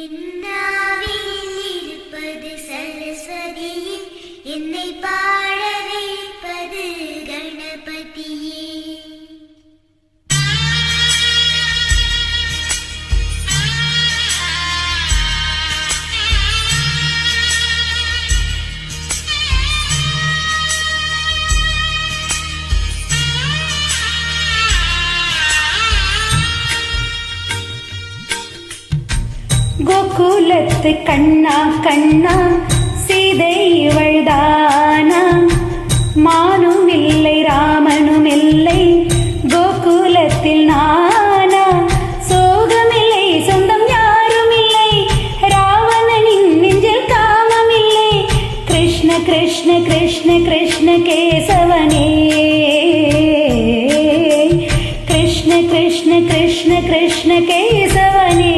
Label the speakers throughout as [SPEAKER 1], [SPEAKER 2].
[SPEAKER 1] என்னாவில் இருப்பது சரஸ்வதியே, என்னை பாட வைப்பது கணபதியே.
[SPEAKER 2] கோகுலத்து கண்ணா கண்ணா சீதை இவள்தானா, மானும் இல்லை ராமனும் இல்லை கோகுலத்தில் நானா, சோகமில்லை சொந்தம் யாரும் இல்லை ராவணனின் நெஞ்சில் காமம் இல்லை, கிருஷ்ண கிருஷ்ண கிருஷ்ண கிருஷ்ண கேசவனே, கிருஷ்ண கிருஷ்ண கிருஷ்ண கிருஷ்ண கேசவனே.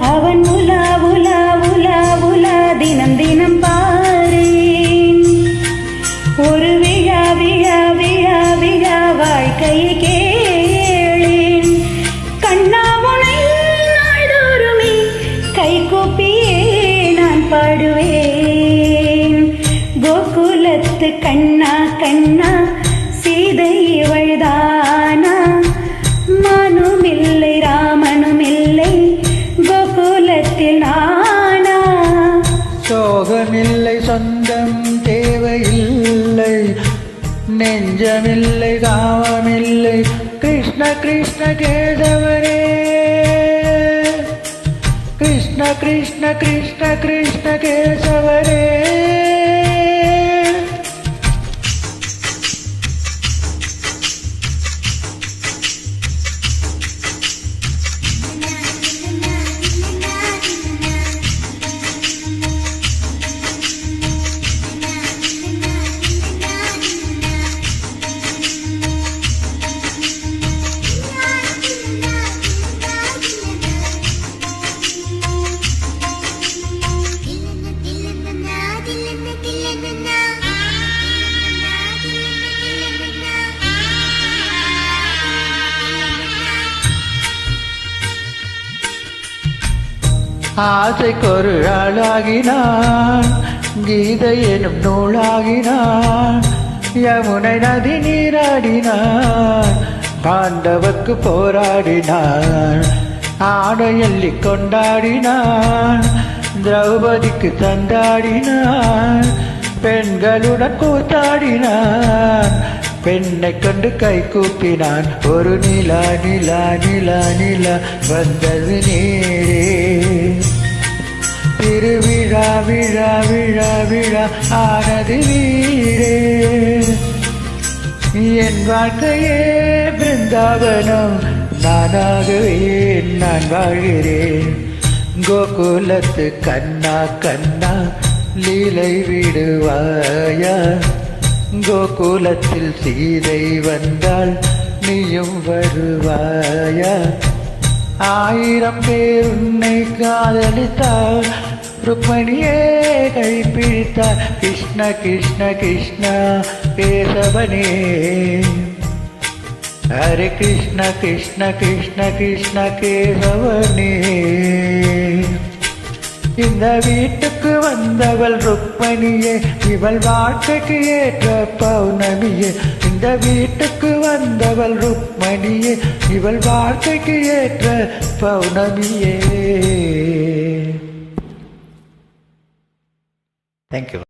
[SPEAKER 2] அவன் உலா உலா உலா உலா தினம் தினம் பாரேன், ஒரு விழா விழா விழா விழா வாழ்க்கையை கேளேன், கண்ணா உனை நாள்தோறுமே கை கூப்பியே நான் பாடுவேன். கோகுலத்து கண்ணா கண்ணா சீதை இவள்தானா, மானும் இல்லை ராமனும் இல்லை கோகுலத்தில் நானா,
[SPEAKER 3] சோகமில்லை சொந்தம் தேவையில்லை நெஞ்சமில்லை காமமில்லை கிருஷ்ண கிருஷ்ண கேசவரே, கிருஷ்ண கிருஷ்ண கிருஷ்ண கிருஷ்ண கேசவரே. ஆசைக்கொரு ஆளாகினான், கீதை எனும் நூலாகினான், யமுனை நதி நீராடினான், பாண்டவர்க்கு போராடினான், ஆடை அள்ளி கொண்டாடினான், திரௌபதிக்கு தந்தாடினான், பெண்களுடன் கூத்தாடினான், பெண்ணை கண்டு கை கூப்பினான், ஒரு நிலா நிலா நிலா நிலா வந்தது நேரே, திருவிழா விழா விழா விழா ஆனது வீரே, என் வாழ்க்கையே பிருந்தாவனம் நானாகவே நான் வாழ்கிறேன். கோகுலத்து கண்ணா கண்ணா லீலை விடுவாயா, கோகுலத்தில் சீதை வந்தால் நீயும் வருவாயா, 1000 பேர் உன்னை காதலித்தார், ருக்மணியே கைப்பிடித்தார், கிருஷ்ண கிருஷ்ண கிருஷ்ண கேசவனே, ஹரே கிருஷ்ண கிருஷ்ண கிருஷ்ண கிருஷ்ண கேசவனே. இந்த வீட்டுக்கு வந்தவள் ருக்மணியே, இவள் வாழ்க்கைக்கு ஏற்ற பௌர்ணமியே. இந்த வீட்டுக்கு வந்தவள் ருக்மணியே, இவள் வாழ்க்கைக்கு ஏற்ற பௌர்ணமியே. தேங்க்யூ.